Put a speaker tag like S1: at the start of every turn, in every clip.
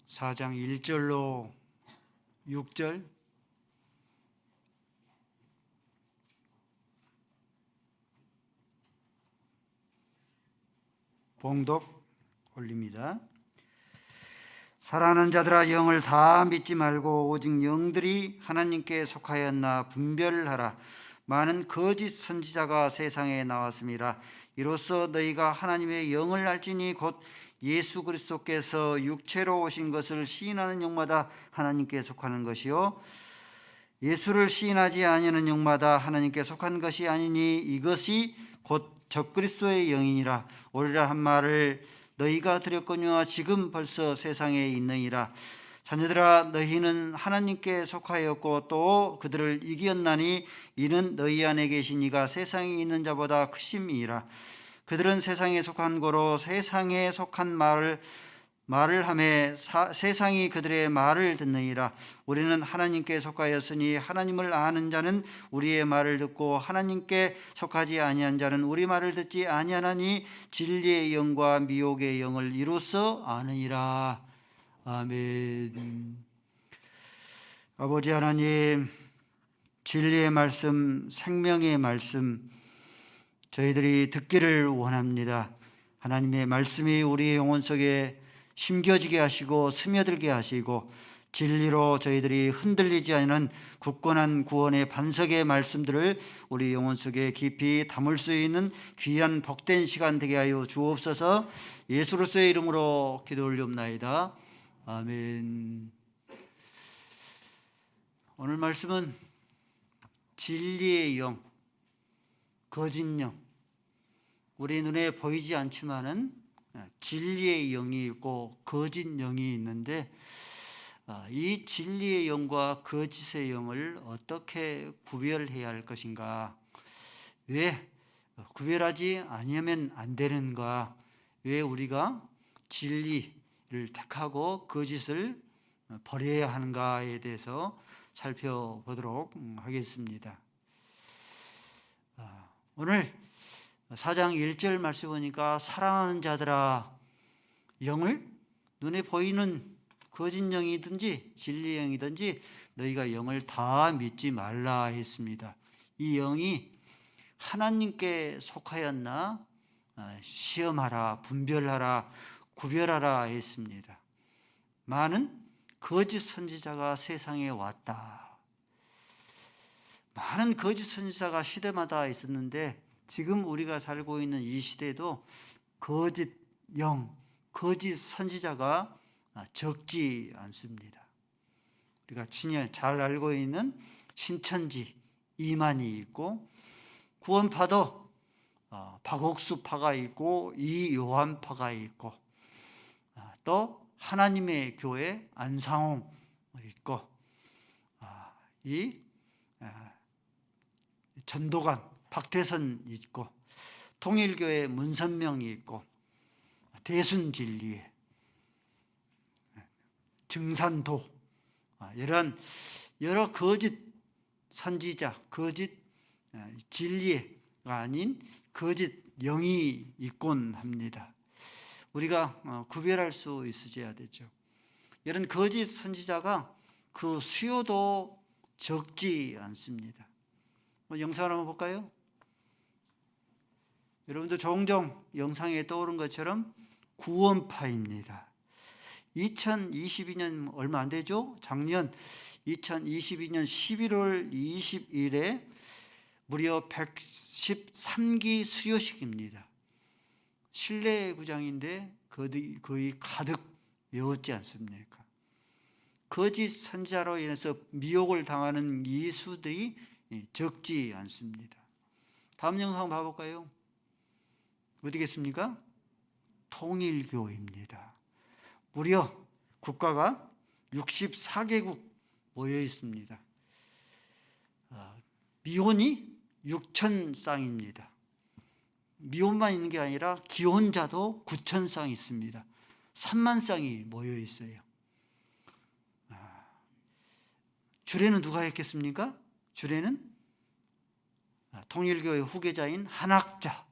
S1: 4장 1절로 6절 봉독 올립니다. 사랑하는 자들아, 영을 다 믿지 말고 오직 영들이 하나님께 속하였나 분별하라. 많은 거짓 선지자가 세상에 나왔음이라. 이로써 너희가 하나님의 영을 알지니 곧 예수 그리스도께서 육체로 오신 것을 시인하는 영마다 하나님께 속하는 것이요, 예수를 시인하지 아니하는 영마다 하나님께 속한 것이 아니니 이것이 곧 적그리스도의 영이니라. 오리라 한 말을 너희가 들었거니와 지금 벌써 세상에 있느니라. 자녀들아, 너희는 하나님께 속하였고 또 그들을 이겼나니 이는 너희 안에 계신 이가 세상에 있는 자보다 크심이니라. 그들은 세상에 속한 거로 세상에 속한 말을 하매 세상이 그들의 말을 듣느니라. 우리는 하나님께 속하였으니 하나님을 아는 자는 우리의 말을 듣고 하나님께 속하지 아니한 자는 우리 말을 듣지 아니하나니 진리의 영과 미혹의 영을 이로써 아느니라. 아멘. 아버지 하나님, 진리의 말씀, 생명의 말씀 저희들이 듣기를 원합니다. 하나님의 말씀이 우리 영혼 속에 심겨지게 하시고 스며들게 하시고 진리로 저희들이 흔들리지 않는 굳건한 구원의 반석의 말씀들을 우리 영혼 속에 깊이 담을 수 있는 귀한 복된 시간 되게 하여 주옵소서. 예수로서의 이름으로 기도 올리옵나이다. 아멘. 오늘 말씀은 진리의 영, 거짓 영, 우리 눈에 보이지 않지만은 진리의 영이 있고 거짓 영이 있는데, 이 진리의 영과 거짓의 영을 어떻게 구별해야 할 것인가, 왜 구별하지 아니하면 안 되는가, 왜 우리가 진리를 택하고 거짓을 버려야 하는가에 대해서 살펴보도록 하겠습니다. 오늘 4장 1절 말씀 보니까 사랑하는 자들아, 영을, 눈에 보이는 거짓 영이든지 진리 영이든지 너희가 영을 다 믿지 말라 했습니다. 이 영이 하나님께 속하였나 시험하라, 분별하라, 구별하라 했습니다. 많은 거짓 선지자가 세상에 왔다. 많은 거짓 선지자가 시대마다 있었는데 지금 우리가 살고 있는 이 시대도 거짓 영, 거짓 선지자가 적지 않습니다. 우리가 친히 잘 알고 있는 신천지 이만희 있고, 구원파도 박옥수파가 있고 이요한파가 있고, 또 하나님의 교회 안상홍 있고, 이 전도관 박태선 있고, 통일교회 문선명이 있고, 대순진리회, 증산도, 이런 여러 거짓 선지자, 거짓 진리가 아닌 거짓 영이 있곤 합니다. 우리가 구별할 수 있어야 되죠. 이런 거짓 선지자가 그 수요도 적지 않습니다. 영상을 한번 볼까요? 여러분도 종종 영상에 떠오른 것처럼 구원파입니다. 2022년 얼마 안 되죠? 작년 2022년 11월 20일에 무려 113기 수요식입니다. 실내 구장인데 거의 가득 메웠지 않습니까? 거짓 선지자로 인해서 미혹을 당하는 이수들이 적지 않습니다. 다음 영상 봐볼까요? 어디겠습니까? 통일교입니다. 무려 국가가 64개국 모여 있습니다. 미혼이 6,000쌍입니다. 미혼만 있는 게 아니라 기혼자도 9,000쌍 있습니다. 3만 쌍이 모여 있어요. 주례는 누가 했겠습니까? 주례는 통일교의 후계자인 한학자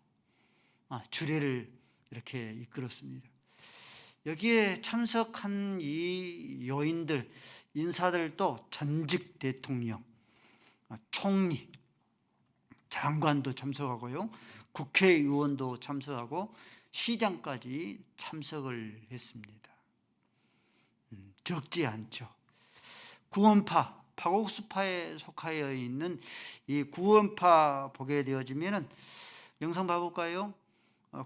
S1: 주례를 이렇게 이끌었습니다. 여기에 참석한 이 요인들, 인사들도 전직 대통령, 총리, 장관도 참석하고요, 국회의원도 참석하고 시장까지 참석을 했습니다. 적지 않죠. 구원파, 파곡수파에 속하여 있는 이 구원파 보게 되어지면은 영상 봐볼까요?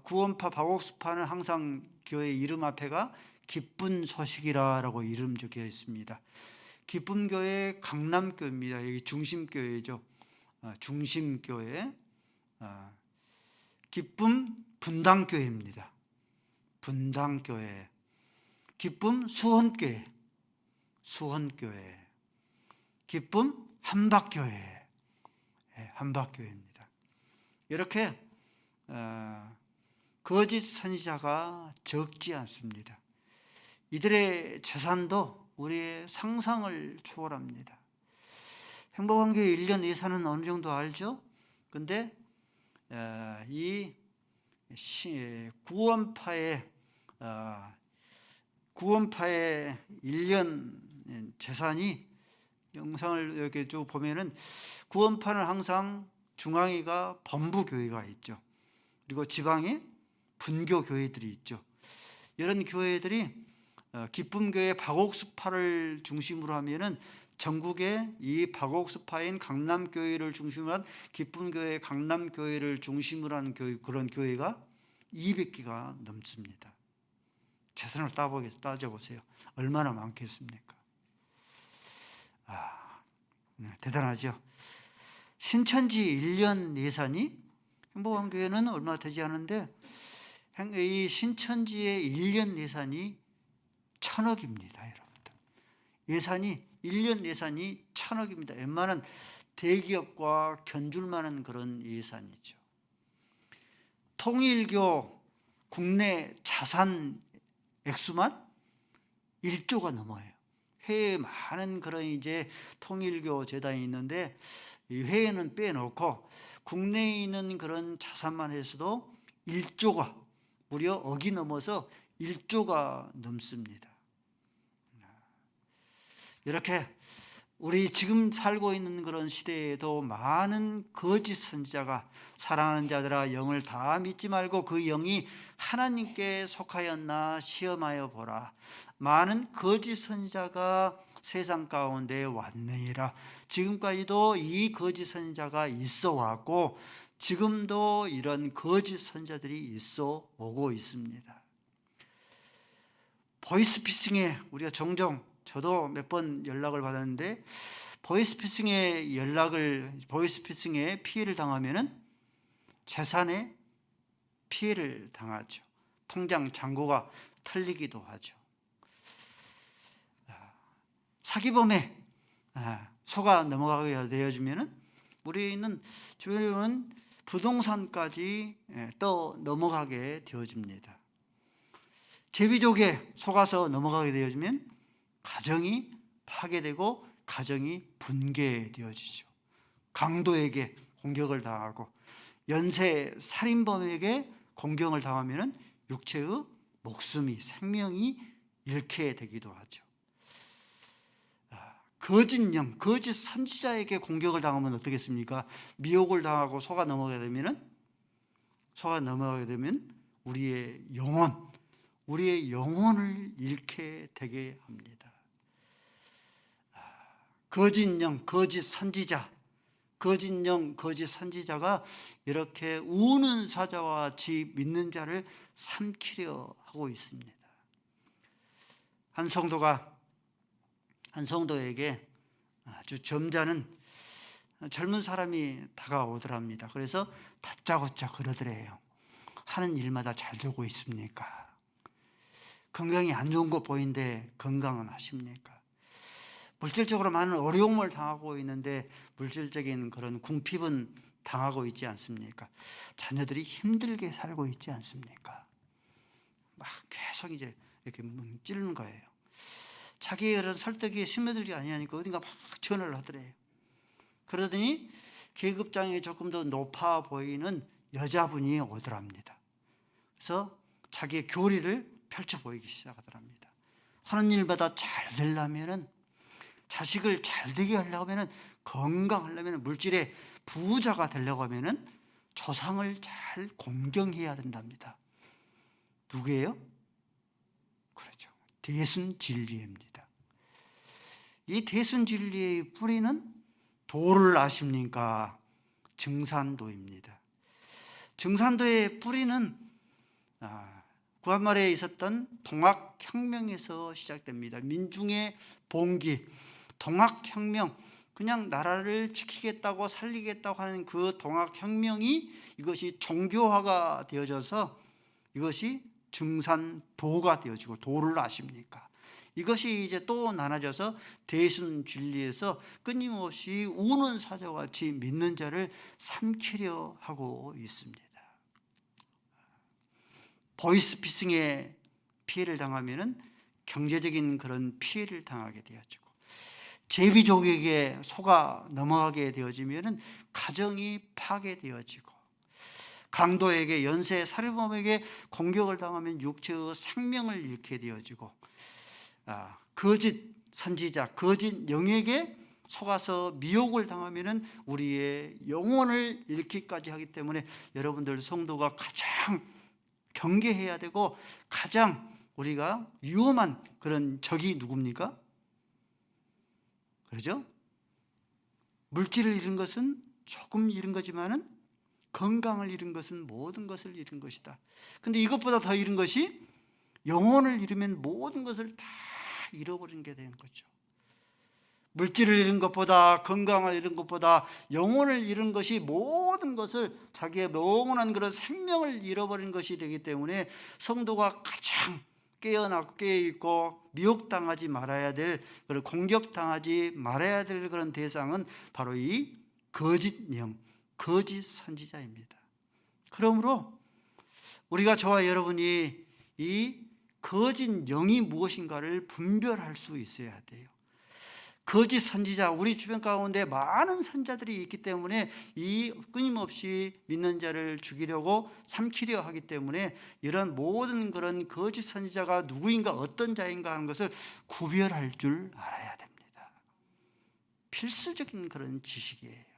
S1: 구원파 파곡수파는 항상 교회 이름 앞에가 기쁜 소식이라고 이름 적혀 있습니다. 기쁨 교회 강남교회입니다. 여기 중심교회죠. 중심교회. 기쁨 분당교회입니다. 분당교회. 기쁨 수원교회. 수원교회. 기쁨 한박교회. 한박교회입니다. 이렇게 거짓 선지자가 적지 않습니다. 이들의 재산도 우리의 상상을 초월합니다. 행복한교회 1년 예산은 어느 정도 알죠? 근데 이 구원파의 1년 재산이, 영상을 이렇게 쭉 보면은 구원파는 항상 중앙에가 본부교회가 있죠. 그리고 지방에 분교교회들이 있죠. 이런 교회들이 기쁨교회 파곡수파를 중심으로 하면은 전국에 이 파곡수파인 강남교회를 중심으로 한 기쁨교회 강남교회를 중심으로 하는 그런 교회가 200개가 넘습니다. 재산을 따져보세요. 얼마나 많겠습니까? 대단하죠. 신천지 1년 예산이, 행복한 교회는 얼마 되지 않은데 이 신천지의 1년 예산이 1,000억입니다. 여러분들. 예산이 1년 예산이 1,000억입니다. 웬만한 대기업과 견줄만한 그런 예산이죠. 통일교 국내 자산 액수만 1조가 넘어요. 해외에 많은 그런 이제 통일교 재단이 있는데 이 해외는 빼놓고 국내에 있는 그런 자산만 해서도 1조가, 무려 억이 넘어서 1조가 넘습니다. 이렇게 우리 지금 살고 있는 그런 시대에도 많은 거짓 선지자가, 사랑하는 자들아 영을 다 믿지 말고 그 영이 하나님께 속하였나 시험하여 보라. 많은 거짓 선지자가 세상 가운데 왔느니라. 지금까지도 이 거짓 선지자가 있어 왔고 지금도 이런 거짓 선지자들이 있어 오고 있습니다. 보이스피싱에 우리가 종종, 저도 몇 번 연락을 받았는데 보이스피싱에 피해를 당하면은 재산에 피해를 당하죠. 통장 잔고가 털리기도 하죠. 사기범에 속아 넘어가게 되어지면은 우리는 주변에는 부동산까지 또 넘어가게 되어집니다. 제비족에 속아서 넘어가게 되어지면 가정이 파괴되고 가정이 붕괴되어지죠. 강도에게 공격을 당하고 연쇄 살인범에게 공격을 당하면 육체의 목숨이, 생명이 잃게 되기도 하죠. 거짓 영, 거짓 선지자에게 공격을 당하면 어떻겠습니까? 미혹을 당하고 속아 넘어가게 되면 우리의 영혼을 잃게 되게 합니다. 거짓 영, 거짓 선지자가 이렇게 우는 사자와 같이 믿는 자를 삼키려 하고 있습니다. 한 성도에게 아주 점잖은 젊은 사람이 다가오더랍니다. 그래서 다짜고짜 그러더래요. 하는 일마다 잘 되고 있습니까? 건강이 안 좋은 거 보이는데 건강은 하십니까? 물질적으로 많은 어려움을 당하고 있는데 물질적인 그런 궁핍은 당하고 있지 않습니까? 자녀들이 힘들게 살고 있지 않습니까? 막 계속 이제 이렇게 찌르는 거예요. 자기의 그런 설득이 스며들지 아니하니까 어딘가 막 전화를 하더래요. 그러더니 계급장이 조금 더 높아 보이는 여자분이 오더랍니다. 그래서 자기의 교리를 펼쳐 보이기 시작하더랍니다. 하는 일마다 잘 되려면은, 자식을 잘 되게 하려고 하면은, 건강하려면, 물질의 부자가 되려고 하면은 조상을 잘 공경해야 된답니다. 누구예요? 그렇죠. 대순진리입니다. 이 대순진리의 뿌리는 도를 아십니까? 증산도입니다. 증산도의 뿌리는 구한말에 있었던 동학혁명에서 시작됩니다. 민중의 봉기, 동학혁명, 그냥 나라를 지키겠다고 살리겠다고 하는 그 동학혁명이 이것이 종교화가 되어져서 이것이 증산도가 되어지고, 도를 아십니까? 이것이 이제 또 나눠져서 대순진리에서 끊임없이 우는 사자같이 믿는 자를 삼키려 하고 있습니다. 보이스피싱에 피해를 당하면은 경제적인 그런 피해를 당하게 되어지고, 제비족에게 속아 넘어가게 되어지면은 가정이 파괴되어지고, 강도에게, 연쇄 살인범에게 공격을 당하면 육체의 생명을 잃게 되어지고, 거짓 선지자, 거짓 영에게 속아서 미혹을 당하면은 우리의 영혼을 잃기까지 하기 때문에 여러분들 성도가 가장 경계해야 되고, 가장 우리가 위험한 그런 적이 누굽니까? 그렇죠? 물질을 잃은 것은 조금 잃은 거지만은 건강을 잃은 것은 모든 것을 잃은 것이다. 근데 이것보다 더 잃은 것이, 영혼을 잃으면 모든 것을 다 잃어버린 게 되는 거죠. 물질을 잃은 것보다, 건강을 잃은 것보다 영혼을 잃은 것이 모든 것을, 자기의 영원한 그런 생명을 잃어버린 것이 되기 때문에 성도가 가장 깨어있고 미혹당하지 말아야 될, 그런 공격당하지 말아야 될 그런 대상은 바로 이 거짓 영, 거짓 선지자입니다. 그러므로 우리가, 저와 여러분이 이 거짓 영이 무엇인가를 분별할 수 있어야 돼요. 거짓 선지자, 우리 주변 가운데 많은 선지자들이 있기 때문에 이 끊임없이 믿는 자를 죽이려고 삼키려 하기 때문에 이런 모든 그런 거짓 선지자가 누구인가, 어떤 자인가 하는 것을 구별할 줄 알아야 됩니다. 필수적인 그런 지식이에요.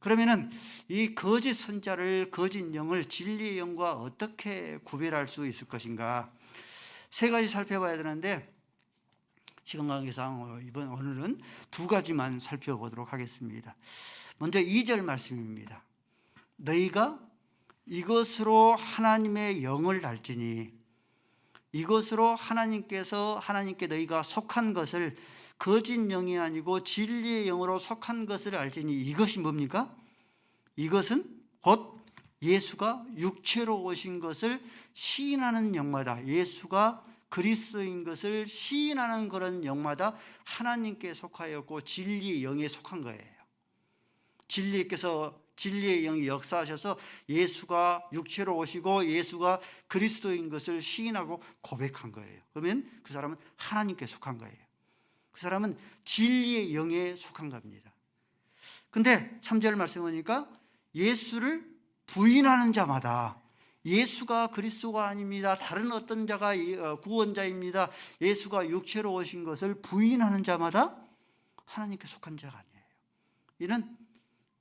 S1: 그러면은 이 거짓 선지자를, 거짓 영을 진리의 영과 어떻게 구별할 수 있을 것인가? 세 가지 살펴봐야 되는데, 시간 관계상 오늘은 두 가지만 살펴보도록 하겠습니다. 먼저 2절 말씀입니다. 너희가 이것으로 하나님의 영을 알지니, 이것으로 하나님께 너희가 속한 것을, 거짓 영이 아니고 진리의 영으로 속한 것을 알지니, 이것이 뭡니까? 이것은 곧 예수가 육체로 오신 것을 시인하는 영마다, 예수가 그리스도인 것을 시인하는 그런 영마다 하나님께 속하였고 진리의 영에 속한 거예요. 진리의 영이 역사하셔서 예수가 육체로 오시고 예수가 그리스도인 것을 시인하고 고백한 거예요. 그러면 그 사람은 하나님께 속한 거예요. 그 사람은 진리의 영에 속한 겁니다. 근데 3절 말씀 보니까 예수를 부인하는 자마다, 예수가 그리스도가 아닙니다, 다른 어떤 자가 구원자입니다, 예수가 육체로 오신 것을 부인하는 자마다 하나님께 속한 자가 아니에요. 이는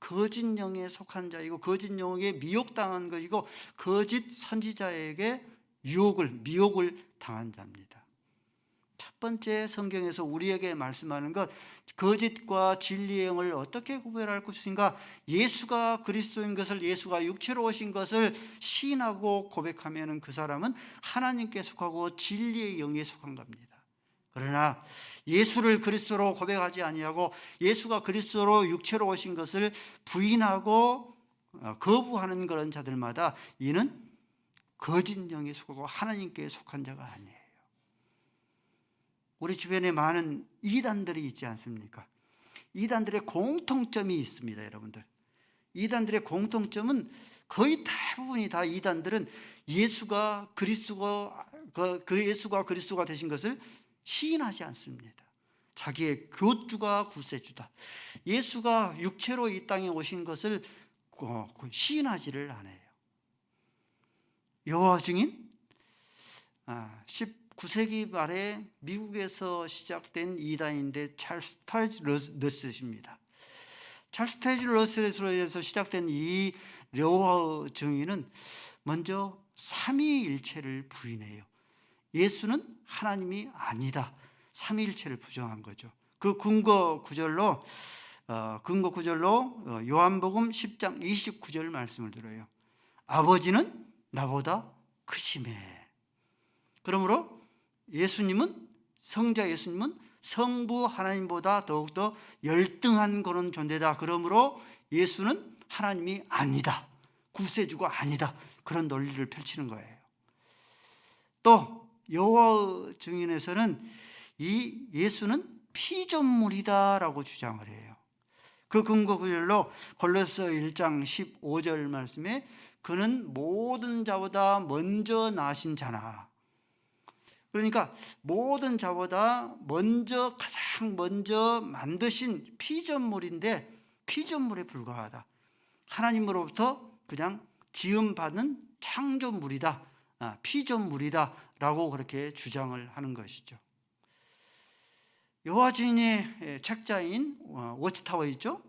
S1: 거짓 영에 속한 자이고, 거짓 영에 미혹당한 것이고, 거짓 선지자에게 미혹을 당한 자입니다. 첫 번째, 성경에서 우리에게 말씀하는 것, 거짓과 진리의 영을 어떻게 구별할 것인가? 예수가 그리스도인 것을, 예수가 육체로 오신 것을 시인하고 고백하면 그 사람은 하나님께 속하고 진리의 영에 속한 겁니다. 그러나 예수를 그리스도로 고백하지 아니하고 예수가 그리스도로 육체로 오신 것을 부인하고 거부하는 그런 자들마다 이는 거짓 영에 속하고 하나님께 속한 자가 아니에요. 우리 주변에 많은 이단들이 있지 않습니까? 이단들의 공통점이 있습니다, 여러분들. 이단들의 공통점은 거의 대부분이 다, 이단들은 예수가 그리스도가 되신 것을 시인하지 않습니다. 자기의 교주가 구세주다, 예수가 육체로 이 땅에 오신 것을 시인하지를 않아요. 여호와 증인, 19세기 말에 미국에서 시작된 이단인데 찰스 테이지 러셀입니다. 찰스 테이지 러셀에서 의해서 시작된 이 여호와 증인은 먼저 삼위일체를 부인해요. 예수는 하나님이 아니다. 삼위일체를 부정한 거죠. 그 근거 구절로 요한복음 10장 29절 말씀을 들어요. 아버지는 나보다 크시매. 그러므로 성자 예수님은 성부 하나님보다 더욱더 열등한 그런 존재다. 그러므로 예수는 하나님이 아니다. 구세주가 아니다. 그런 논리를 펼치는 거예요. 또 여호와 증인에서는 이 예수는 피조물이다라고 주장을 해요. 그 근거 구절로 골로새 1장 15절 말씀에 그는 모든 자보다 먼저 나신 자나. 그러니까 모든 자보다 가장 먼저 만드신 피조물인데 피조물에 불과하다. 하나님으로부터 그냥 지음받은 창조물이다. 피조물이다 라고 그렇게 주장을 하는 것이죠. 여호와 증인의 책자인 워치타워 있죠?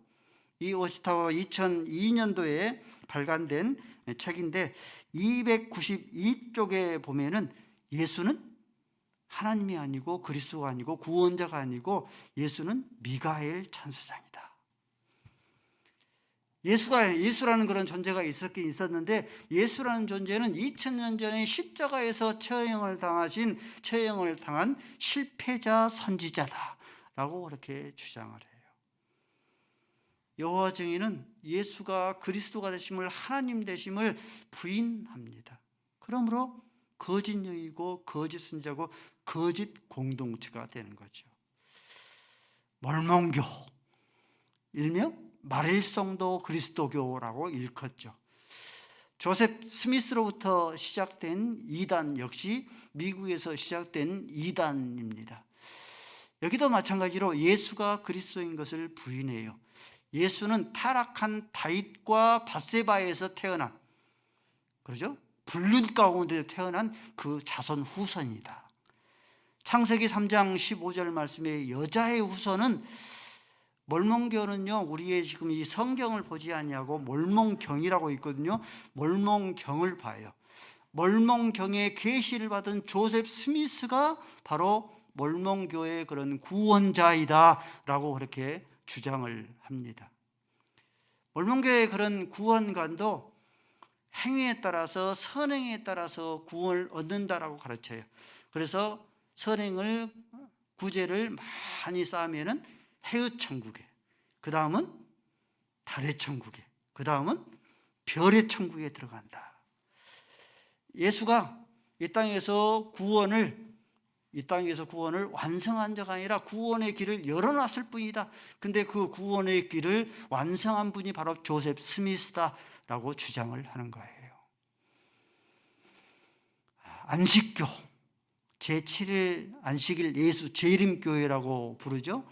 S1: 이 워치타워 2002년도에 발간된 책인데 292쪽에 보면은 예수는 하나님이 아니고 그리스도가 아니고 구원자가 아니고 예수는 미가엘 천사장이다. 예수라는 그런 존재가 있었긴 있었는데 예수라는 존재는 2000년 전에 십자가에서 처형을 당한 실패자 선지자다라고 그렇게 주장을 해요. 여호와 증인은 예수가 그리스도가 되심을 하나님 되심을 부인합니다. 그러므로 거짓 여이고 거짓 선지자고 거짓 공동체가 되는 거죠. 몰몬교, 일명 말일성도 그리스도교라고 일컫죠. 조셉 스미스로부터 시작된 이단 역시 미국에서 시작된 이단입니다. 여기도 마찬가지로 예수가 그리스도인 것을 부인해요. 예수는 타락한 다윗과 밧세바에서 태어난, 그렇죠? 불륜 가운데 태어난 그 자손 후손이다. 창세기 3장 15절 말씀에 여자의 후손은 몰몬교는요, 우리의 지금 이 성경을 보지 아니하고 몰몬경이라고 있거든요. 몰몬경을 봐요. 몰몬경의 계시를 받은 조셉 스미스가 바로 몰몬교의 그런 구원자이다라고 그렇게 주장을 합니다. 몰몬교의 그런 구원관도 행위에 따라서 선행에 따라서 구원을 얻는다라고 가르쳐요. 그래서 구제를 많이 쌓으면은 해의 천국에, 그 다음은 달의 천국에, 그 다음은 별의 천국에 들어간다. 예수가 이 땅에서 구원을 완성한 자가 아니라 구원의 길을 열어놨을 뿐이다. 근데 그 구원의 길을 완성한 분이 바로 조셉 스미스다라고 주장을 하는 거예요. 안식교, 제7일 안식일 예수 재림교회라고 부르죠.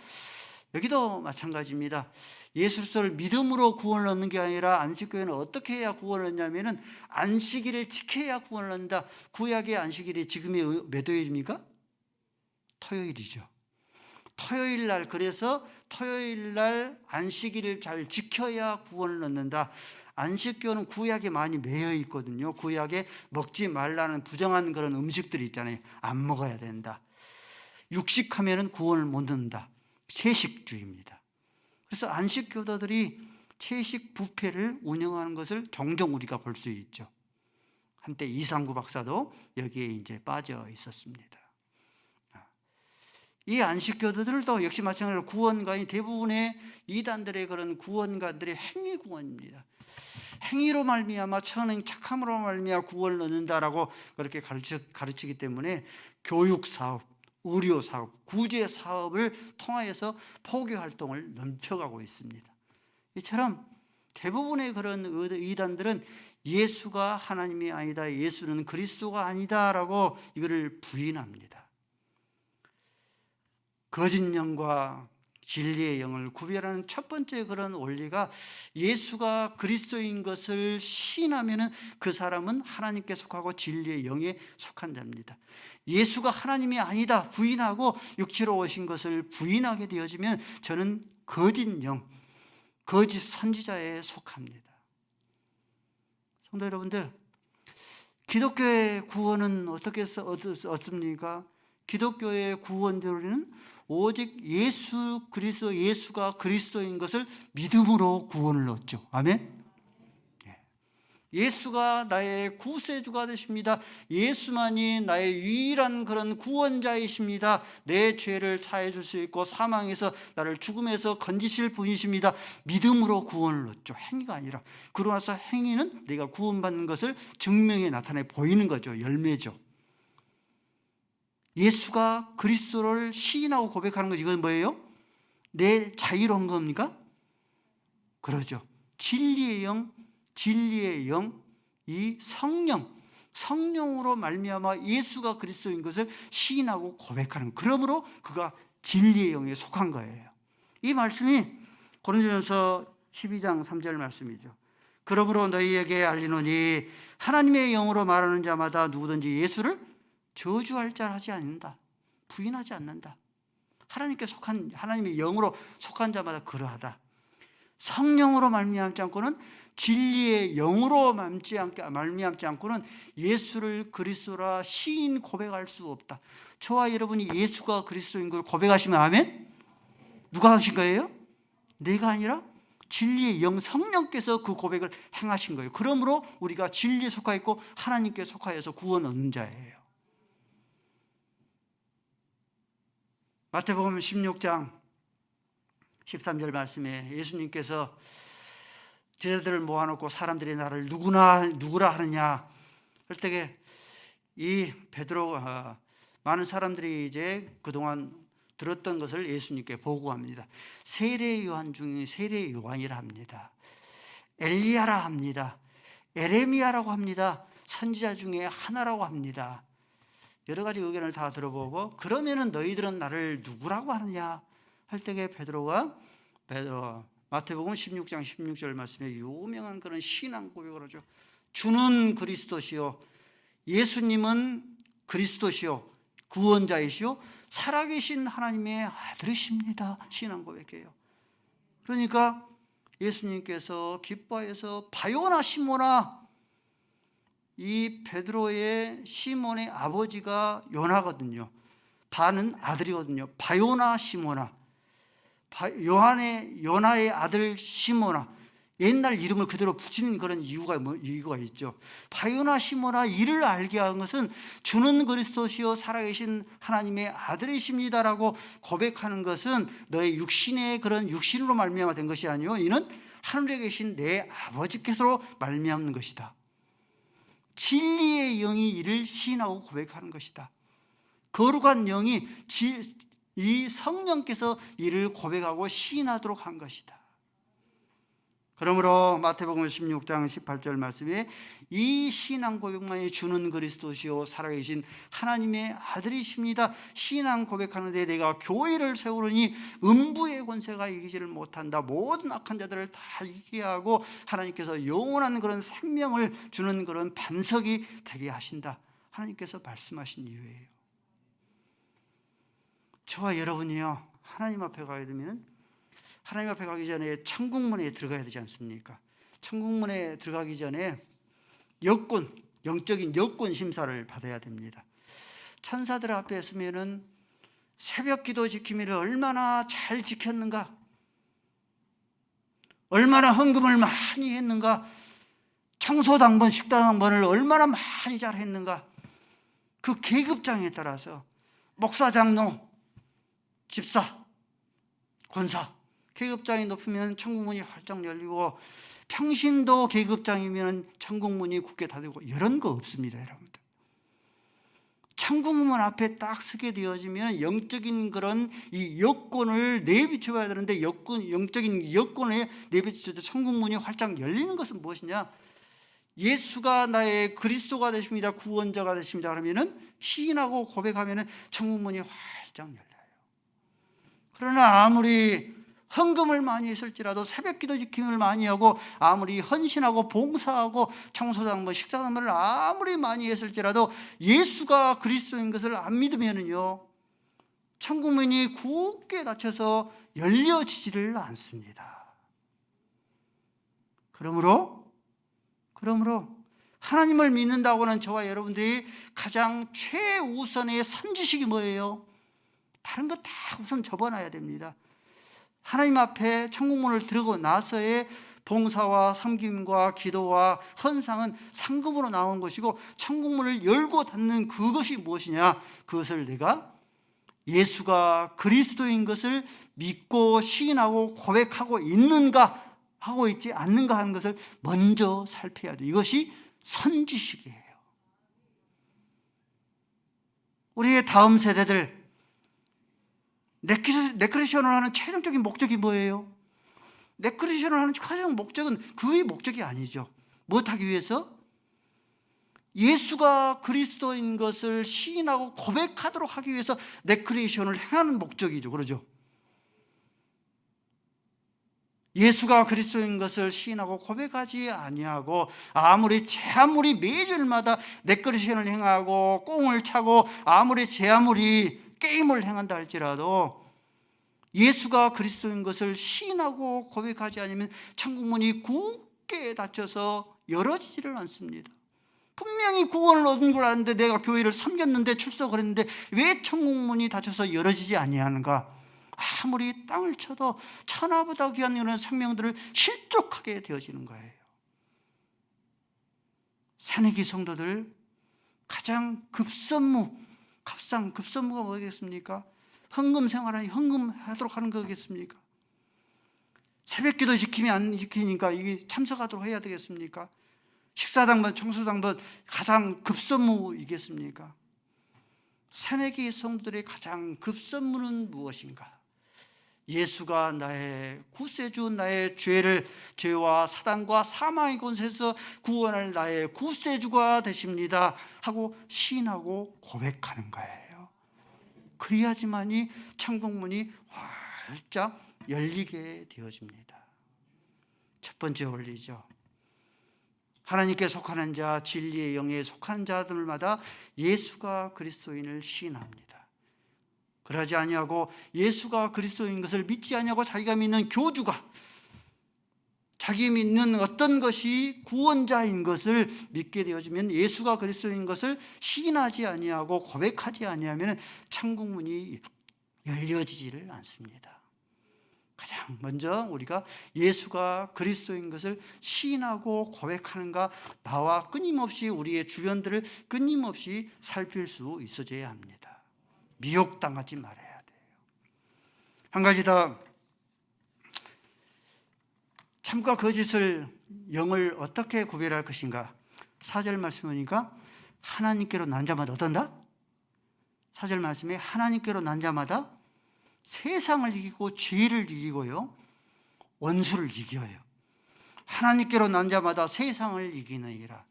S1: 여기도 마찬가지입니다. 예수 그리스도를 믿음으로 구원을 얻는 게 아니라 안식교회는 어떻게 해야 구원을 얻냐면은 안식일을 지켜야 구원을 얻는다. 구약의 안식일이 지금의 몇 요일입니까? 토요일이죠. 토요일 날, 그래서 토요일 날 안식일을 잘 지켜야 구원을 얻는다. 안식교는 구약에 많이 매여 있거든요. 구약에 먹지 말라는 부정한 그런 음식들이 있잖아요. 안 먹어야 된다. 육식하면은 구원을 못 얻는다. 채식주의입니다. 그래서 안식교도들이 채식 뷔페를 운영하는 것을 종종 우리가 볼 수 있죠. 한때 이상구 박사도 여기에 이제 빠져 있었습니다. 이 안식교도들도 역시 마찬가지로 구원관이 대부분의 이단들의 그런 구원관들이 행위 구원입니다. 행위로 말미암아 천행 착함으로 말미암아 구원을 얻는다라고 그렇게 가르치기 때문에 교육 사업, 의료 사업, 구제 사업을 통하여서 포교 활동을 넓혀가고 있습니다. 이처럼 대부분의 그런 이단들은 예수가 하나님이 아니다, 예수는 그리스도가 아니다라고 이거를 부인합니다. 거짓 영과 진리의 영을 구별하는 첫 번째 그런 원리가 예수가 그리스도인 것을 시인하면 그 사람은 하나님께 속하고 진리의 영에 속한 자입니다. 예수가 하나님이 아니다 부인하고 육체로 오신 것을 부인하게 되어지면 저는 거짓 영, 거짓 선지자에 속합니다. 성도 여러분들, 기독교의 구원은 어떻게 얻습니까? 기독교의 구원자로는 오직 예수 그리스도, 예수가 그리스도인 것을 믿음으로 구원을 얻죠. 아멘. 예수가 나의 구세주가 되십니다. 예수만이 나의 유일한 그런 구원자이십니다. 내 죄를 사해 줄 수 있고 사망에서 나를 죽음에서 건지실 분이십니다. 믿음으로 구원을 얻죠. 행위가 아니라. 그러고 나서 행위는 내가 구원받는 것을 증명해 나타내 보이는 거죠. 열매죠. 예수가 그리스도를 시인하고 고백하는 것, 이건 뭐예요? 내 자유로운 겁니까? 그러죠. 진리의 영, 진리의 영, 이 성령으로 말미암아 예수가 그리스도인 것을 시인하고 고백하는, 그러므로 그가 진리의 영에 속한 거예요. 이 말씀이 고린도전서 12장 3절 말씀이죠. 그러므로 너희에게 알리노니 하나님의 영으로 말하는 자마다 누구든지 예수를 저주할 자 하지 않는다, 부인하지 않는다. 하나님께 속한, 하나님의 영으로 속한 자마다 그러하다. 성령으로 말미암지 않고는, 진리의 영으로 말미암지 않고는 예수를 그리스도라 시인 고백할 수 없다. 저와 여러분이 예수가 그리스도인 걸 고백하시면 아멘? 누가 하신 거예요? 내가 아니라 진리의 영, 성령께서 그 고백을 행하신 거예요. 그러므로 우리가 진리에 속하 있고 하나님께 속하여서 구원 얻는 자예요. 마태복음 16장 13절 말씀에 예수님께서 제자들을 모아놓고 사람들이 나를 누구라 하느냐 할 때에 이 베드로, 많은 사람들이 이제 그동안 들었던 것을 예수님께 보고합니다. 세례 요한 중에 세례 요한이라 합니다. 엘리야라 합니다. 에레미야라고 합니다. 선지자 중에 하나라고 합니다. 여러 가지 의견을 다 들어보고, 그러면은 너희들은 나를 누구라고 하느냐 할 때에 베드로가 마태복음 16장 16절 말씀에 유명한 그런 신앙 고백을 하죠. 주는 그리스도시요, 예수님은 그리스도시요, 구원자이시요, 살아계신 하나님의 아들이십니다. 신앙 고백해요. 그러니까 예수님께서 기뻐해서 바요나 시모나, 이 베드로의 시몬의 아버지가 요나거든요. 바는 아들이거든요. 바요나 시모나, 요나의 아들 시모나, 옛날 이름을 그대로 붙이는 그런 이유가 있죠. 바요나 시모나, 이를 알게 한 것은 주는 그리스도시요 살아계신 하나님의 아들이십니다라고 고백하는 것은 너의 육신의 그런 육신으로 말미암아 된 것이 아니요, 이는 하늘에 계신 내 아버지께서로 말미암는 것이다. 진리의 영이 이를 시인하고 고백하는 것이다. 거룩한 영이, 이 성령께서 이를 고백하고 시인하도록 한 것이다. 그러므로 마태복음 16장 18절 말씀에 이 신앙 고백만이 주는 그리스도시요 살아계신 하나님의 아들이십니다. 신앙 고백하는데 내가 교회를 세우려니 음부의 권세가 이기지를 못한다. 모든 악한 자들을 다 이기게 하고 하나님께서 영원한 그런 생명을 주는 그런 반석이 되게 하신다. 하나님께서 말씀하신 이유예요. 저와 여러분이요, 하나님 앞에 가야 되면, 하나님 앞에 가기 전에 천국문에 들어가야 되지 않습니까? 천국문에 들어가기 전에 영적인 여권 심사를 받아야 됩니다. 천사들 앞에 서면은 새벽 기도 지킴이를 얼마나 잘 지켰는가, 얼마나 헌금을 많이 했는가, 청소당번, 식당당번을 얼마나 많이 잘 했는가, 그 계급장에 따라서 목사, 장로, 집사, 권사, 계급장이 높으면 천국문이 활짝 열리고, 평신도 계급장이면 천국문이 굳게 닫히고, 이런 거 없습니다, 여러분들. 천국문 앞에 딱 서게 되어지면 영적인 그런 이 여권을 내비쳐봐야 되는데, 영적인 여권에 내비칠 때 천국문이 활짝 열리는 것은 무엇이냐? 예수가 나의 그리스도가 되십니다, 구원자가 되십니다 그러면은 시인하고 고백하면은 천국문이 활짝 열려요. 그러나 아무리 헌금을 많이 했을지라도 새벽기도 지킴을 많이 하고 아무리 헌신하고 봉사하고 청소장부 식사단을 아무리 많이 했을지라도 예수가 그리스도인 것을 안 믿으면은요, 천국문이 굳게 닫혀서 열려지지를 않습니다. 그러므로 하나님을 믿는다고 하는 저와 여러분들이 가장 최우선의 선지식이 뭐예요? 다른 거 다 우선 접어놔야 됩니다. 하나님 앞에 천국문을 들고 나서의 봉사와 섬김과 기도와 헌상은 상급으로 나온 것이고, 천국문을 열고 닫는 그것이 무엇이냐? 그것을 내가 예수가 그리스도인 것을 믿고 시인하고 고백하고 있는가, 하고 있지 않는가 하는 것을 먼저 살펴야 돼요. 이것이 선지식이에요. 우리의 다음 세대들, 네크리션을 하는 최종적인 목적이 뭐예요? 네크리션을 하는 가장 목적은 그의 목적이 아니죠. 무엇하기 위해서? 예수가 그리스도인 것을 시인하고 고백하도록 하기 위해서 네크리션을 행하는 목적이죠. 그러죠? 예수가 그리스도인 것을 시인하고 고백하지 아니하고 아무리 매주일마다 네크리션을 행하고 꽁을 차고 아무리 게임을 행한다 할지라도 예수가 그리스도인 것을 시인하고 고백하지 않으면 천국문이 굳게 닫혀서 열어지지를 않습니다. 분명히 구원을 얻은 걸 아는데 내가 교회를 섬겼는데 출석을 했는데 왜 천국문이 닫혀서 열어지지 아니하는가? 아무리 땅을 쳐도 천하보다 귀한 이런 생명들을 실족하게 되어지는 거예요. 새내기 성도들 가장 급선무가 뭐겠습니까? 헌금 생활하니 헌금하도록 하는 거겠습니까? 새벽기도 안 지키니까 이게 참석하도록 해야 되겠습니까? 식사당번, 청소당번 가장 급선무이겠습니까? 새내기 성도들의 가장 급선무는 무엇인가? 예수가 나의 구세주, 나의 죄와 사단과 사망의 권세에서 구원할 나의 구세주가 되십니다 하고 시인하고 고백하는 거예요. 그래야지만이 천국문이 활짝 열리게 되어집니다. 첫 번째 원리죠. 하나님께 속하는 자, 진리의 영에 속하는 자들마다 예수가 그리스도인을 시인합니다. 그러지 아니하고 예수가 그리스도인 것을 믿지 아니하고 자기가 믿는 교주가, 자기 믿는 어떤 것이 구원자인 것을 믿게 되어지면, 예수가 그리스도인 것을 시인하지 아니하고 고백하지 아니하면 천국문이 열려지지를 않습니다. 가장 먼저 우리가 예수가 그리스도인 것을 시인하고 고백하는가, 나와 끊임없이 우리의 주변들을 끊임없이 살필 수 있어져야 합니다. 미혹당하지 말아야 돼요. 한 가지 더, 참과 거짓을, 영을 어떻게 구별할 것인가? 4절 말씀 보니까 하나님께로 난 자마다 어떤다? 4절 말씀에 하나님께로 난 자마다 세상을 이기고 죄를 이기고요, 원수를 이겨요. 하나님께로 난 자마다 세상을 이기느니라.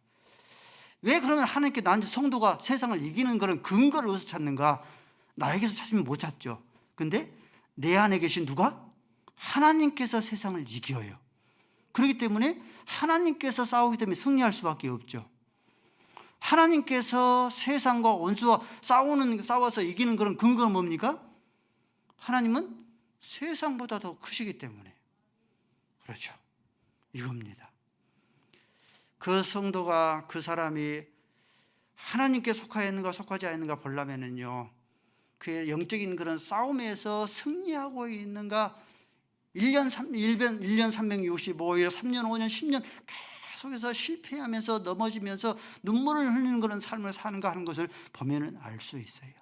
S1: 왜 그러면 하나님께 난 성도가 세상을 이기는 그런 근거를 어디서 찾는가? 나에게서 찾으면 못 찾죠. 근데 내 안에 계신 누가? 하나님께서 세상을 이겨요. 그렇기 때문에 하나님께서 싸우기 때문에 승리할 수밖에 없죠. 하나님께서 세상과 원수와 싸워서 이기는 그런 근거가 뭡니까? 하나님은 세상보다 더 크시기 때문에 그렇죠. 이겁니다. 그 성도가, 그 사람이 하나님께 속하였는가 속하지 않는가 보려면은요, 그의 영적인 그런 싸움에서 승리하고 있는가, 1년 365일, 3년, 5년, 10년 계속해서 실패하면서 넘어지면서 눈물을 흘리는 그런 삶을 사는가 하는 것을 보면 알 수 있어요.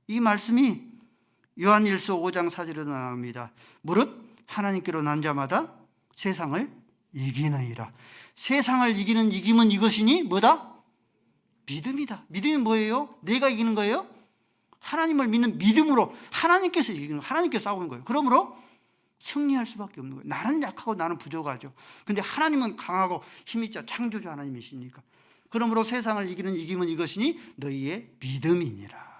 S1: 이 말씀이 요한일서 5장 4절에도 나옵니다. 무릇 하나님께로 난 자마다 세상을 이기느니라. 세상을 이기는 이김은 이것이니 뭐다? 믿음이다. 믿음이 뭐예요? 내가 이기는 거예요? 하나님을 믿는 믿음으로 하나님께서 이기는 거예요. 하나님께서 싸우는 거예요. 그러므로 승리할 수밖에 없는 거예요. 나는 약하고 나는 부족하죠. 근데 하나님은 강하고 힘있자 창조주 하나님이시니까. 그러므로 세상을 이기는 이김은 이것이니 너희의 믿음이니라.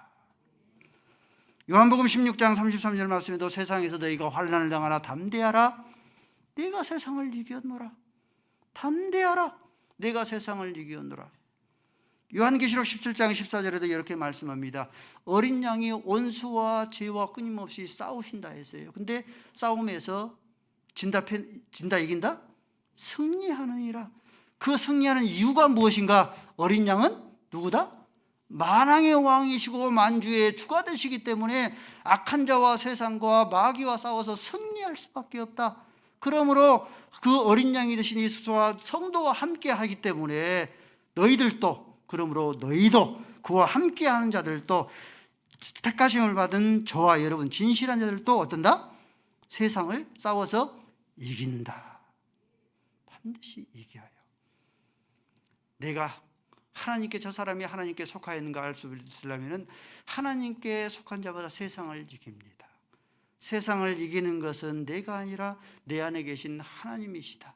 S1: 요한복음 16장 33절 말씀에도 세상에서 너희가 환난을 당하나 담대하라. 내가 세상을 이겼노라. 담대하라. 내가 세상을 이겼노라. 요한계시록 17장 14절에도 이렇게 말씀합니다. 어린 양이 원수와 죄와 끊임없이 싸우신다 했어요. 근데 싸움에서 진다 이긴다? 승리하느니라. 그 승리하는 이유가 무엇인가? 어린 양은 누구다? 만왕의 왕이시고 만주의 주가 되시기 때문에 악한 자와 세상과 마귀와 싸워서 승리할 수밖에 없다. 그러므로 그 어린 양이 되신 예수와 성도와 함께 하기 때문에 너희들도, 그러므로 너희도, 그와 함께 하는 자들도, 택하심을 받은 저와 여러분 진실한 자들도 어떤다? 세상을 싸워서 이긴다. 반드시 이겨요. 내가 하나님께, 저 사람이 하나님께 속하였는가 알 수 있으려면 하나님께 속한 자보다 세상을 이깁니다. 세상을 이기는 것은 내가 아니라 내 안에 계신 하나님이시다.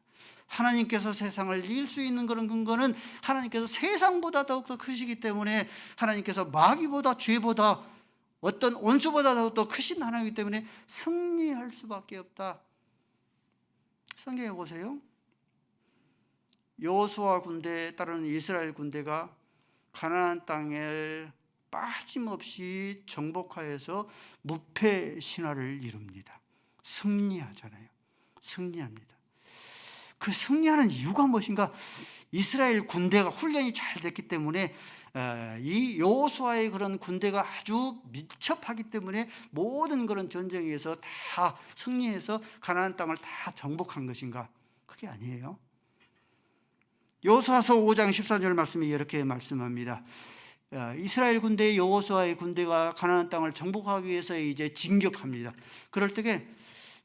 S1: 하나님께서 세상을 이길 수 있는 그런 근거는 하나님께서 세상보다 더욱더 크시기 때문에, 하나님께서 마귀보다, 죄보다, 어떤 원수보다 더욱더 크신 하나님이기 때문에 승리할 수밖에 없다. 성경에 보세요. 여호수아 군대에 따르는 이스라엘 군대가 가나안 땅을 빠짐없이 정복하여서 무패 신화를 이룹니다. 승리하잖아요. 승리합니다. 그 승리하는 이유가 무엇인가? 이스라엘 군대가 훈련이 잘 됐기 때문에, 이 여호수아의 그런 군대가 아주 밀접하기 때문에 모든 그런 전쟁에서 다 승리해서 가나안 땅을 다 정복한 것인가? 그게 아니에요. 여호수아서 5장 14절 말씀이 이렇게 말씀합니다. 이스라엘 군대, 여호수아의 군대가 가나안 땅을 정복하기 위해서 이제 진격합니다. 그럴 때에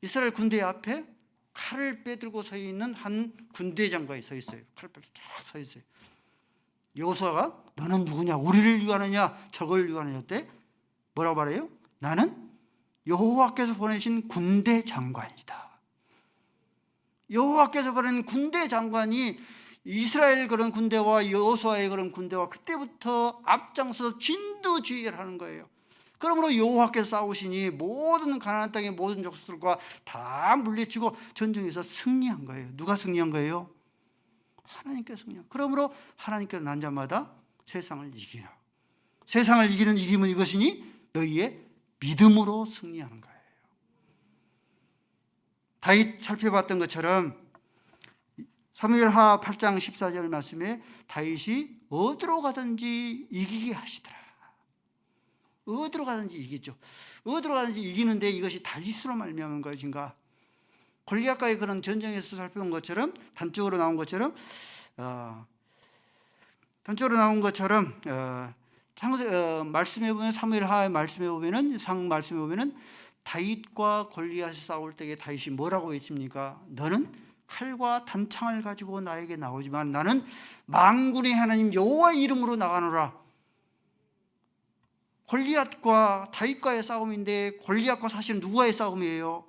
S1: 이스라엘 군대 앞에 칼을 빼들고 서 있는 한 군대 장관이 서 있어요. 칼을 빼들고 쫙 서 있어요. 여호수아가 너는 누구냐? 우리를 위하느냐? 적을 위하느냐? 때 뭐라고 말해요? 나는 여호와께서 보내신 군대 장관이다. 여호와께서 보낸 군대 장관이 이스라엘 그런 군대와 여호수아의 그런 군대와 그때부터 앞장서서 진두지휘하는 거예요. 그러므로 여호와께서 싸우시니 모든 가나안 땅의 모든 족속들과 다 물리치고 전쟁에서 승리한 거예요. 누가 승리한 거예요? 하나님께서 승리한. 그러므로 하나님께서 난 자마다 세상을 이기라. 세상을 이기는 이김은 이것이니 너희의 믿음으로 승리하는 거예요. 다윗 살펴봤던 것처럼 사무엘하 8장 14절 말씀에 다윗이 어디로 가든지 이기게 하시더라. 어디로 가든지 이기죠. 어디로 가든지 이기는데 이것이 다윗으로 말미암은 것인가? 골리앗과의 그런 전쟁에서 살펴본 것처럼, 단적으로 나온 것처럼 말씀해 보면, 사무엘하 말씀해 보면은, 상 말씀해 보면은 다윗과 골리앗이 싸울 때에 다윗이 뭐라고 외칩니까? 너는 칼과 단창을 가지고 나에게 나오지만 나는 만군의 하나님 여호와의 이름으로 나가노라. 골리앗과 다윗과의 싸움인데 골리앗과 사실은 누구와의 싸움이에요?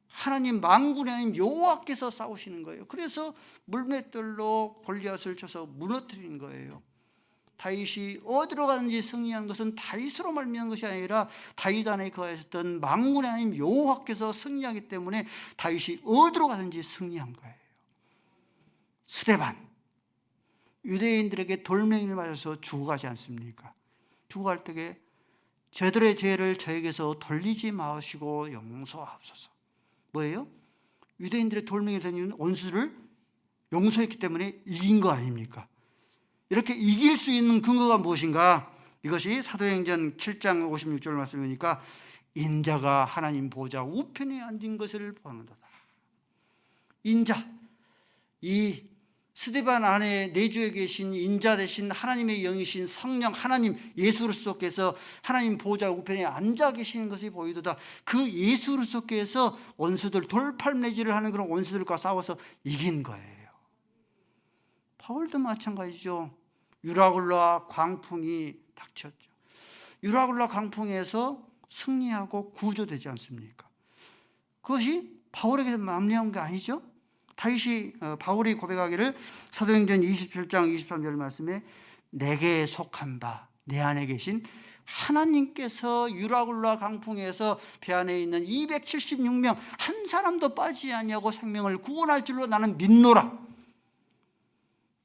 S1: 하나님, 만군의 하나님 여호와께서 싸우시는 거예요. 그래서 물맷돌로 골리앗을 쳐서 무너뜨리는 거예요. 다윗이 어디로 가든지 승리한 것은 다윗으로 말미암은 것이 아니라 다윗 안에 거하셨던 만군의 하나님 여호와께서 승리하기 때문에 다윗이 어디로 가든지 승리한 거예요. 스데반, 유대인들에게 돌멩이를 맞아서 죽어가지 않습니까? 죽어갈 때에 저들의 죄를 저에게서 돌리지 마시고 용서하옵소서. 뭐예요? 유대인들의 돌멩이를 던지는 원수를 용서했기 때문에 이긴 거 아닙니까? 이렇게 이길 수 있는 근거가 무엇인가? 이것이 사도행전 7장 56절 말씀이니까 인자가 하나님 보좌 우편에 앉은 것을 보는도다. 인자, 이 스데반 안에 내주에 계신 인자 대신 하나님의 영이신 성령 하나님 예수 그리스도께서 하나님 보좌 우편에 앉아 계시는 것이 보이도다. 그 예수 그리스도께서 원수들, 돌팔매질을 하는 그런 원수들과 싸워서 이긴 거예요. 바울도 마찬가지죠. 유라굴라 광풍이 닥쳤죠. 유라굴라 광풍에서 승리하고 구조되지 않습니까? 그것이 바울에게 마무리한 게 아니죠. 다윗이, 바울이 고백하기를 사도행전 27장 23절 말씀에 내게 속한 바, 내 안에 계신 하나님께서 유라굴라 강풍에서 배 안에 있는 276명 한 사람도 빠지지 아니하고 생명을 구원할 줄로 나는 믿노라.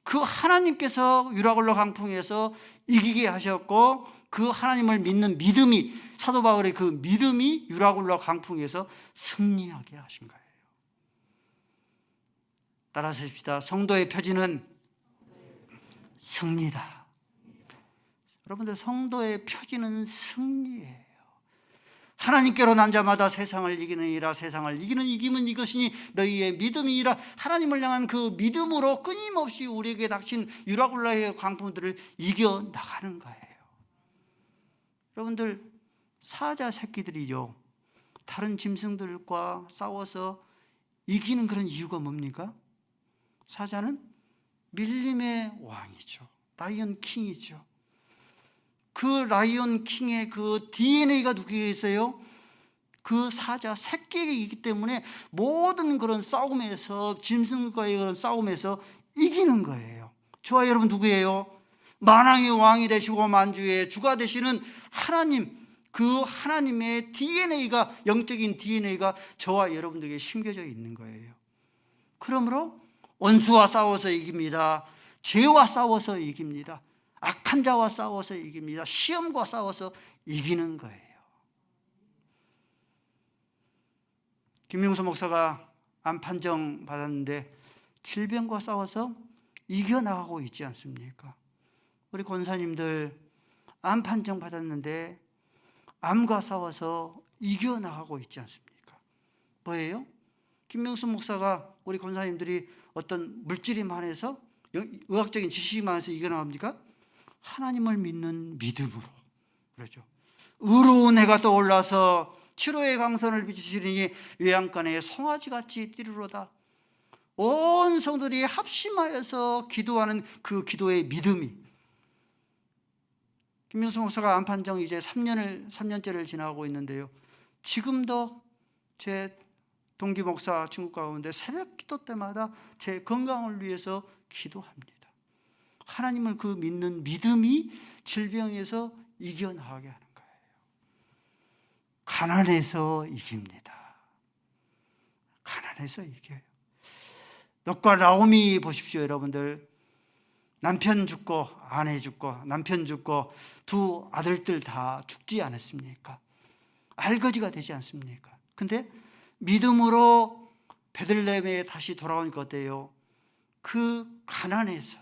S1: 그 하나님께서 유라굴라 강풍에서 이기게 하셨고, 그 하나님을 믿는 믿음이, 사도 바울의 그 믿음이 유라굴라 강풍에서 승리하게 하신 거예요. 따라서 합시다. 성도의 표지는 승리다. 여러분들, 성도의 표지는 승리예요. 하나님께로 난 자마다 세상을 이기느니라. 세상을 이기는 이김은 이것이니 너희의 믿음이니라. 하나님을 향한 그 믿음으로 끊임없이 우리에게 닥친 유라굴라의 강풍들을 이겨나가는 거예요. 여러분들, 사자 새끼들이요, 다른 짐승들과 싸워서 이기는 그런 이유가 뭡니까? 사자는 밀림의 왕이죠. 라이언 킹이죠. 그 라이언 킹의 그 DNA가 누구에게 있어요? 그 사자 새끼에게 있기 때문에 모든 그런 싸움에서, 짐승과의 그런 싸움에서 이기는 거예요. 저와 여러분 누구예요? 만왕의 왕이 되시고 만주의 주가 되시는 하나님, 그 하나님의 DNA가, 영적인 DNA가 저와 여러분들에게 심겨져 있는 거예요. 그러므로 원수와 싸워서 이깁니다. 죄와 싸워서 이깁니다. 악한 자와 싸워서 이깁니다. 시험과 싸워서 이기는 거예요. 김명수 목사가 암 판정 받았는데 질병과 싸워서 이겨나가고 있지 않습니까? 우리 권사님들 암 판정 받았는데 암과 싸워서 이겨나가고 있지 않습니까? 뭐예요? 김명수 목사가, 우리 권사님들이 어떤 물질이 많아서, 의학적인 지식이 많아서 이겨나갑니까? 하나님을 믿는 믿음으로. 그렇죠. 의로운 해가 떠올라서 치료의 강선을 비추시리니 외양간에 송아지같이 뛰르로다. 온 성들이 합심하여서 기도하는 그 기도의 믿음이. 김명수 목사가 암 판정 이제 3년째를 지나고 있는데요, 지금도 제 동기 목사 친구 가운데 새벽 기도 때마다 제 건강을 위해서 기도합니다. 하나님을 그 믿는 믿음이 질병에서 이겨나가게 하는 거예요. 가난해서 이깁니다. 가난해서 이겨요. 롯과 나오미 보십시오, 여러분들. 남편 죽고 아내 죽고 남편 죽고 두 아들들 다 죽지 않았습니까? 알거지가 되지 않습니까? 근데 믿음으로 베들레헴에 다시 돌아오니까 어때요? 그 가난해서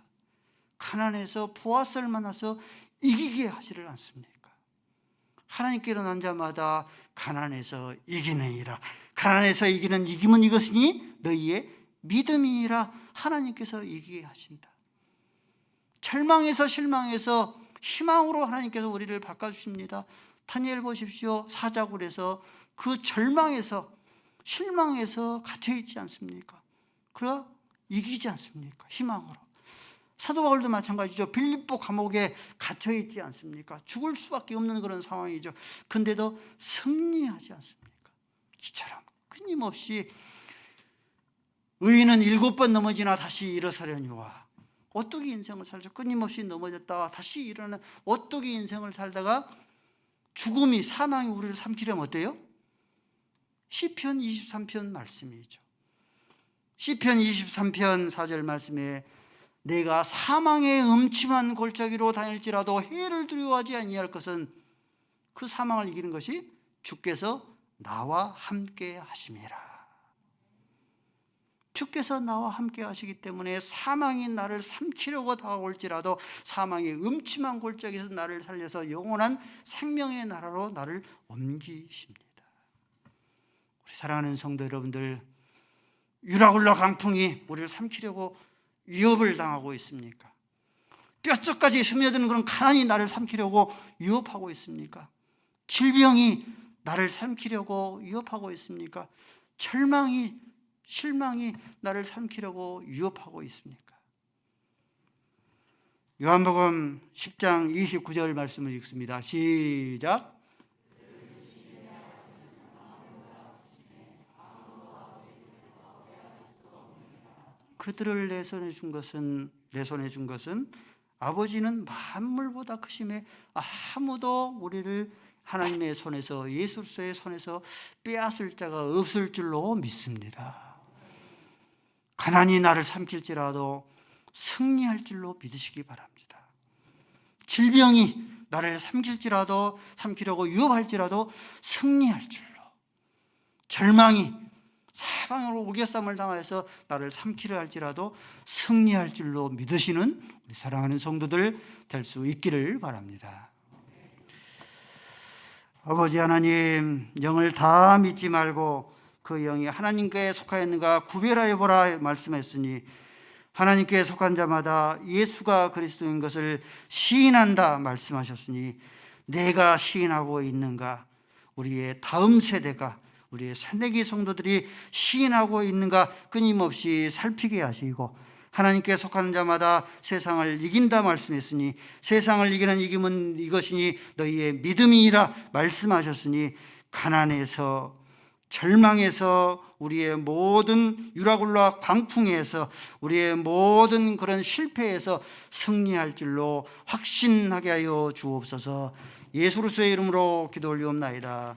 S1: 보아스를 만나서 이기게 하지를 않습니까? 하나님께로 난 자마다 가난해서 이기느니라. 가난해서 이기는 이김은 이것이니 너희의 믿음이니라. 하나님께서 이기게 하신다. 절망에서 실망해서 희망으로 하나님께서 우리를 바꿔주십니다. 다니엘 보십시오. 사자굴에서 그 절망에서 실망해서 갇혀있지 않습니까? 그러나 이기지 않습니까? 희망으로. 사도 바울도 마찬가지죠. 빌립보 감옥에 갇혀있지 않습니까? 죽을 수밖에 없는 그런 상황이죠. 근데도 승리하지 않습니까? 이처럼 끊임없이 의인은 7번 넘어지나 다시 일어서려니와, 오뚜기 인생을 살죠. 끊임없이 넘어졌다가 다시 일어나는 오뚜기 인생을 살다가 죽음이, 사망이 우리를 삼키려면 어때요? 시편 23편 말씀이죠. 시편 23편 4절 말씀에 내가 사망의 음침한 골짜기로 다닐지라도 해를 두려워하지 아니할 것은, 그 사망을 이기는 것이 주께서 나와 함께 하심이라. 주께서 나와 함께 하시기 때문에 사망이 나를 삼키려고 다가올지라도 사망의 음침한 골짜기에서 나를 살려서 영원한 생명의 나라로 나를 옮기십니다. 우리 사랑하는 성도 여러분들, 유라굴라 강풍이 우리를 삼키려고 위협을 당하고 있습니까? 뼛속까지 스며드는 그런 가난이 나를 삼키려고 위협하고 있습니까? 질병이 나를 삼키려고 위협하고 있습니까? 절망이, 실망이 나를 삼키려고 위협하고 있습니까? 요한복음 10장 29절 말씀을 읽습니다. 시작. 그들을 내 손에 준 것은 아버지는 만물보다 크심에 아무도 우리를 하나님의 손에서, 예수의 손에서 빼앗을 자가 없을 줄로 믿습니다. 가난이 나를 삼킬지라도 승리할 줄로 믿으시기 바랍니다. 질병이 나를 삼키려고 유혹할지라도 승리할 줄로, 절망이 사방으로 우겨쌈을 당해서 나를 삼키려 할지라도 승리할 줄로 믿으시는 우리 사랑하는 성도들 될 수 있기를 바랍니다. 아버지 하나님, 영을 다 믿지 말고 그 영이 하나님께 속하였는가 구별하여 보라 말씀했으니, 하나님께 속한 자마다 예수가 그리스도인 것을 시인한다 말씀하셨으니, 내가 시인하고 있는가, 우리의 다음 세대가, 우리의 새내기 성도들이 시인하고 있는가 끊임없이 살피게 하시고, 하나님께 속하는 자마다 세상을 이긴다 말씀했으니, 세상을 이기는 이김은 이것이니 너희의 믿음이라 말씀하셨으니, 가난에서, 절망에서, 우리의 모든 유라굴라 광풍에서, 우리의 모든 그런 실패에서 승리할 줄로 확신하게 하여 주옵소서. 예수 그리스도의 이름으로 기도 올리옵나이다.